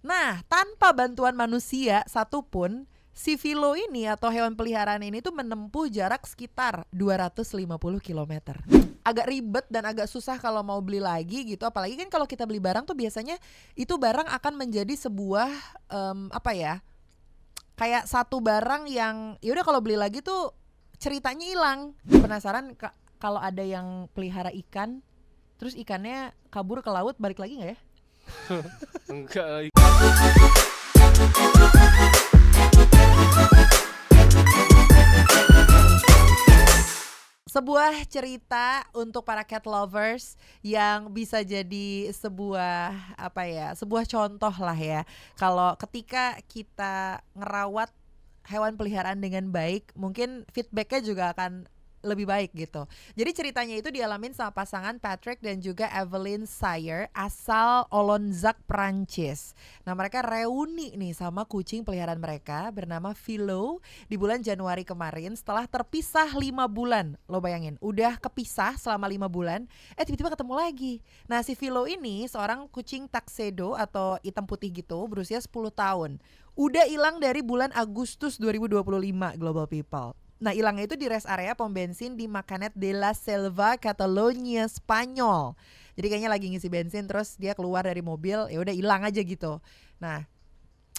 Nah, tanpa bantuan manusia satupun, si Philo ini atau hewan peliharaan ini tuh menempuh jarak sekitar 250 kilometer. Agak ribet dan agak susah kalau mau beli lagi gitu. Apalagi kan kalau kita beli barang tuh biasanya itu barang akan menjadi sebuah kayak satu barang yang yaudah kalau beli lagi tuh ceritanya hilang. Penasaran kalau ada yang pelihara ikan, terus ikannya kabur ke laut, balik lagi nggak ya? Enggak lagi. Sebuah cerita untuk para cat lovers yang bisa jadi sebuah contoh lah ya. Kalau ketika kita ngerawat hewan peliharaan dengan baik, mungkin feedbacknya juga akan lebih baik gitu. Jadi ceritanya itu dialamin sama pasangan Patrick dan juga Evelyn Sayer asal Olonzac, Prancis. Nah, mereka reuni nih sama kucing peliharaan mereka bernama Philo di bulan Januari kemarin setelah terpisah 5 bulan. Lo bayangin, udah kepisah selama 5 bulan, tiba-tiba ketemu lagi. Nah, si Philo ini seorang kucing tuxedo atau hitam putih gitu, berusia 10 tahun. Udah hilang dari bulan Agustus 2025, Global People. Nah, hilangnya itu di rest area pom bensin di Macanet de la Selva, Catalonia, Spanyol. Jadi kayaknya lagi ngisi bensin terus dia keluar dari mobil, ya udah hilang aja gitu. Nah,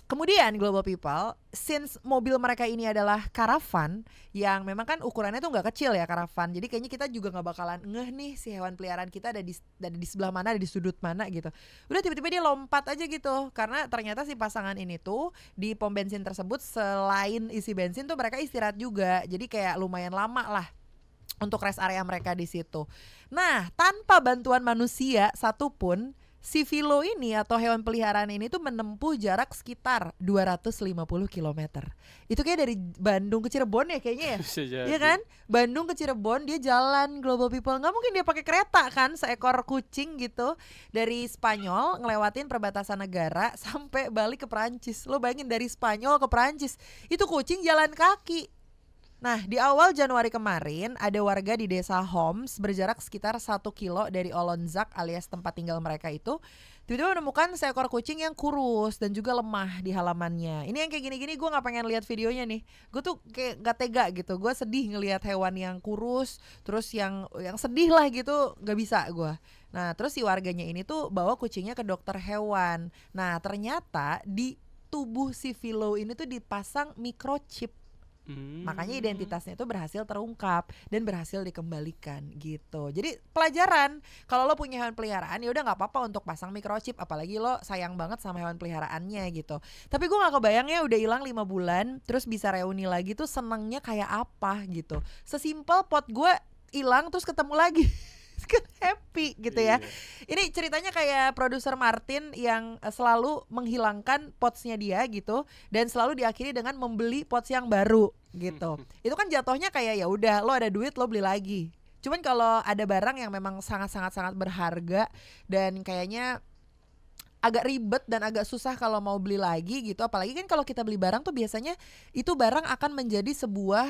kemudian Global People, since mobil mereka ini adalah karavan yang memang kan ukurannya tuh nggak kecil ya karavan. Jadi kayaknya kita juga nggak bakalan ngeh nih si hewan peliharaan kita ada di sebelah mana, ada di sudut mana gitu. Udah tiba-tiba dia lompat aja gitu. Karena ternyata si pasangan ini tuh di pom bensin tersebut selain isi bensin tuh mereka istirahat juga. Jadi kayak lumayan lama lah untuk rest area mereka di situ. Nah, tanpa bantuan manusia satupun, si Philo ini atau hewan peliharaan ini tuh menempuh jarak sekitar 250 kilometer. Itu kayak dari Bandung ke Cirebon ya kayaknya ya. Bisa jadi. Iya kan? Bandung ke Cirebon dia jalan, Global People. Nggak mungkin dia pakai kereta kan, seekor kucing gitu. Dari Spanyol ngelewatin perbatasan negara sampai balik ke Perancis. Lo bayangin dari Spanyol ke Perancis, itu kucing jalan kaki. Nah, di awal Januari kemarin ada warga di desa Homs berjarak sekitar 1 kilo dari Olonzac alias tempat tinggal mereka itu tiba-tiba menemukan seekor kucing yang kurus dan juga lemah di halamannya. Ini yang kayak gini-gini gue gak pengen lihat videonya nih. Gue tuh kayak gak tega gitu. Gue sedih ngelihat hewan yang kurus, terus yang sedih lah gitu, gak bisa gue. Nah, terus si warganya ini tuh bawa kucingnya ke dokter hewan. Nah, ternyata di tubuh si Philo ini tuh dipasang microchip. Makanya identitasnya itu berhasil terungkap dan berhasil dikembalikan gitu. Jadi pelajaran, kalau lo punya hewan peliharaan ya udah nggak apa-apa untuk pasang microchip, apalagi lo sayang banget sama hewan peliharaannya gitu. Tapi gue nggak kebayang ya udah hilang 5 bulan terus bisa reuni lagi tuh senengnya kayak apa gitu. Sesimpel pot gue hilang terus ketemu lagi. Kan happy gitu ya. Ini ceritanya kayak produser Martin yang selalu menghilangkan potsnya dia gitu dan selalu diakhiri dengan membeli pots yang baru gitu. Itu kan jatuhnya kayak ya udah lo ada duit lo beli lagi. Cuman kalau ada barang yang memang sangat berharga dan kayaknya agak ribet dan agak susah kalau mau beli lagi gitu. Apalagi kan kalau kita beli barang tuh biasanya itu barang akan menjadi sebuah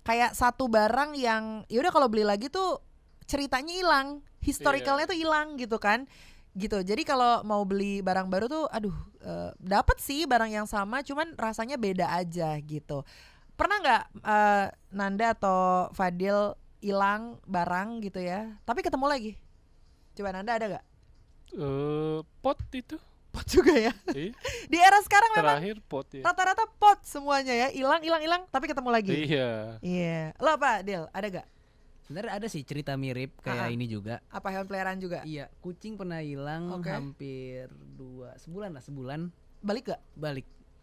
kayak satu barang yang yaudah kalau beli lagi tuh ceritanya hilang, historicalnya tuh hilang gitu kan, gitu. Jadi kalau mau beli barang baru tuh, dapat sih barang yang sama, cuman rasanya beda aja gitu. Pernah nggak Nanda atau Fadil hilang barang gitu ya, tapi ketemu lagi? Coba Nanda ada nggak? Pot itu. Pot juga ya. Iya. Di era sekarang memang Terakhir pot ya. rata-rata pot semuanya ya, hilang tapi ketemu lagi. Iya. Lo apa, Dil? Ada gak? Sebenarnya ada sih cerita mirip kayak ini juga. Apa hewan peliharaan juga? Iya, kucing pernah hilang hampir sebulan. Balik gak?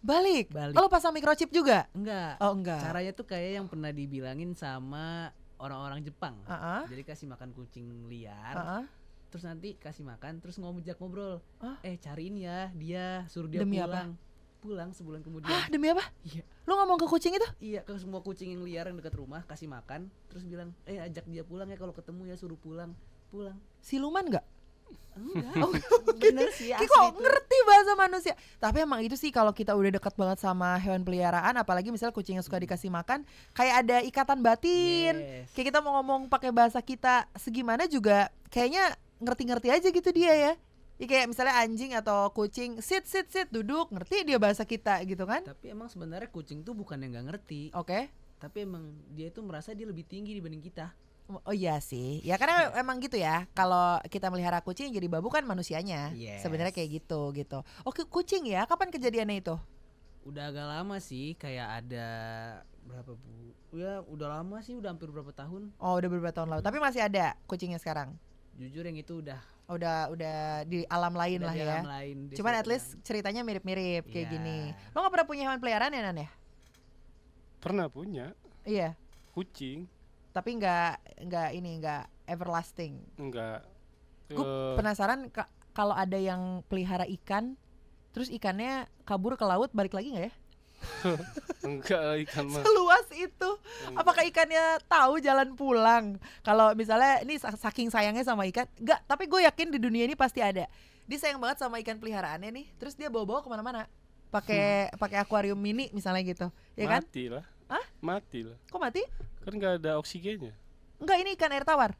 Balik. Oh, lo pasang microchip juga? Enggak. Oh, enggak. Caranya tuh kayak yang pernah dibilangin sama orang-orang Jepang. Jadi kasih makan kucing liar. Terus nanti kasih makan, terus ngomong ngobrol. Cariin ya dia, suruh dia demi pulang. Apa? Pulang sebulan kemudian. Demi apa? Iya. Lo ngomong ke kucing itu? Iya, ke semua kucing yang liar yang dekat rumah kasih makan, terus bilang, ajak dia pulang ya, kalau ketemu ya suruh pulang. Siluman nggak? Enggak. Bener sih. Kok ngerti bahasa manusia? Tapi emang itu sih kalau kita udah dekat banget sama hewan peliharaan, apalagi misalnya kucing yang suka dikasih makan, kayak ada ikatan batin. Kayak kita mau ngomong pakai bahasa kita segimana juga, kayaknya ngerti-ngerti aja gitu dia ya. kayak misalnya anjing atau kucing, sit duduk, ngerti dia bahasa kita gitu kan? Tapi emang sebenarnya kucing tuh bukan yang nggak ngerti. Oke. Tapi emang dia itu merasa dia lebih tinggi dibanding kita. Oh iya sih, ya karena emang gitu ya. Kalau kita melihara kucing jadi babu kan manusianya. Yes. Sebenarnya kayak gitu. Oke, kucing ya, kapan kejadiannya itu? Udah agak lama sih, kayak ada berapa bu? Ya udah lama sih, udah hampir berapa tahun. Oh udah beberapa tahun lalu, tapi masih ada kucingnya sekarang? Jujur yang itu udah di alam lain lah di ya. alam lain, Cuman at least ceritanya mirip-mirip kayak Iya. gini. Lo gak pernah punya hewan peliharaan ya, Nan ya? Pernah punya Iya, kucing. tapi nggak everlasting. Enggak. Gue penasaran kalau ada yang pelihara ikan, terus ikannya kabur ke laut, balik lagi nggak ya? Enggak lah ikan mah. Seluas itu. Apakah ikannya tahu jalan pulang? Kalau misalnya ini saking sayangnya sama ikan, enggak. Tapi gue yakin di dunia ini pasti ada. Dia sayang banget sama ikan peliharaannya nih. Terus dia bawa-bawa kemana-mana. Pakai akuarium mini misalnya gitu, ya kan? Mati lah. Hah? Mati lah. Kok mati? Kan nggak ada oksigennya. Enggak, ini ikan air tawar.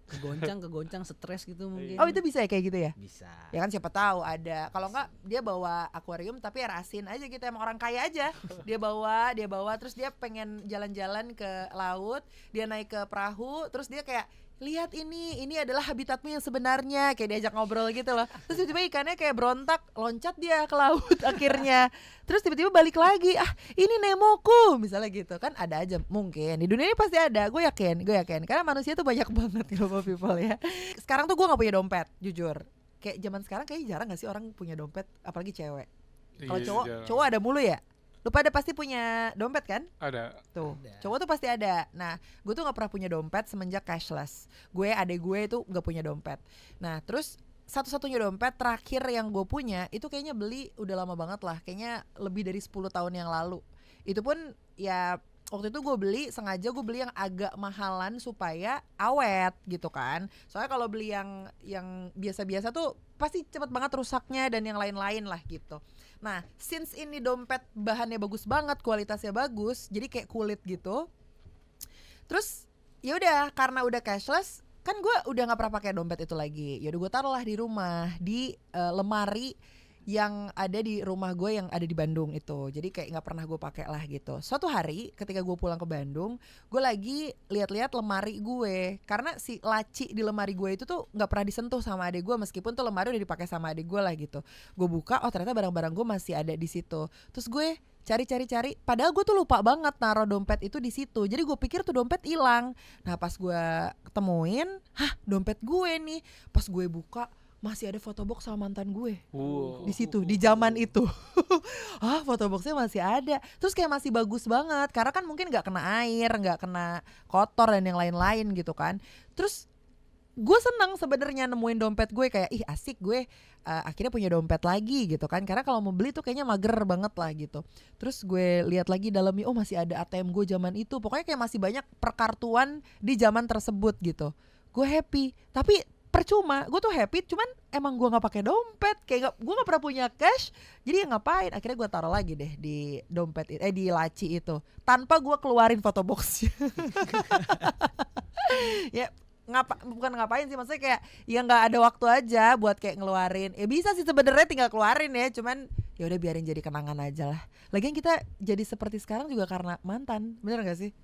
kegoncang stres gitu mungkin. Oh itu bisa ya kayak gitu ya? Bisa. Ya kan siapa tahu ada. Kalau enggak dia bawa akuarium tapi air asin aja gitu, emang orang kaya aja. Dia bawa terus dia pengen jalan-jalan ke laut, dia naik ke perahu, terus dia kayak lihat ini adalah habitatmu yang sebenarnya, kayak diajak ngobrol gitu loh. Terus tiba-tiba ikannya kayak berontak, loncat dia ke laut akhirnya. Terus tiba-tiba balik lagi, ini Nemoku misalnya gitu kan, ada aja mungkin di dunia ini pasti ada, gue yakin karena manusia tuh banyak banget global people ya. Sekarang tuh gue nggak punya dompet, jujur. Kayak zaman sekarang kayaknya jarang nggak sih orang punya dompet, apalagi cewek. Kalau cowok ada mulu ya. Lu pada pasti punya dompet kan? Ada. Tuh, Ada. cowok tuh pasti ada. Nah, gue tuh nggak pernah punya dompet semenjak cashless. Adek gue itu nggak punya dompet. Nah, terus satu-satunya dompet terakhir yang gue punya itu kayaknya beli udah lama banget lah. Kayaknya lebih dari 10 tahun yang lalu. Itu pun ya waktu itu sengaja gue beli yang agak mahalan supaya awet gitu kan. Soalnya kalau beli yang biasa-biasa tuh pasti cepet banget rusaknya dan yang lain-lain lah gitu. Nah, since ini dompet bahannya bagus banget, kualitasnya bagus, jadi kayak kulit gitu. Terus ya udah, karena udah cashless, kan gue udah nggak pernah pakai dompet itu lagi. Ya udah gue taruh lah di rumah, di lemari yang ada di rumah gue yang ada di Bandung itu. Jadi kayak nggak pernah gue pakai lah gitu. Suatu hari ketika gue pulang ke Bandung, gue lagi lihat-lihat lemari gue, karena si laci di lemari gue itu tuh nggak pernah disentuh sama adik gue, meskipun tuh lemari udah dipakai sama adik gue lah gitu. Gue buka, oh ternyata barang-barang gue masih ada di situ. Terus gue cari, padahal gue tuh lupa banget naruh dompet itu di situ. Jadi gue pikir tuh dompet hilang. Nah pas gue ketemuin, dompet gue nih. Pas gue buka, masih ada fotobox sama mantan gue di situ, di zaman itu. Fotoboxnya masih ada. Terus kayak masih bagus banget, karena kan mungkin nggak kena air, nggak kena kotor dan yang lain-lain gitu kan. Terus gue senang sebenarnya nemuin dompet gue, kayak ih asik gue akhirnya punya dompet lagi gitu kan, karena kalau mau beli tuh kayaknya mager banget lah gitu. Terus gue lihat lagi dalamnya, oh masih ada ATM gue zaman itu. Pokoknya kayak masih banyak perkartuan di zaman tersebut gitu. Gue happy, tapi percuma, gue tuh happy, cuman emang gue nggak pakai dompet, kayak gue nggak pernah punya cash, jadi ya ngapain? Akhirnya gue taruh lagi deh di dompet di laci itu, tanpa gue keluarin fotoboxnya. Ya bukan ngapain sih, maksudnya kayak ya nggak ada waktu aja buat kayak ngeluarin. Ya bisa sih sebenarnya tinggal keluarin ya, cuman ya udah biarin jadi kenangan aja lah. Lagian kita jadi seperti sekarang juga karena mantan, bener nggak sih?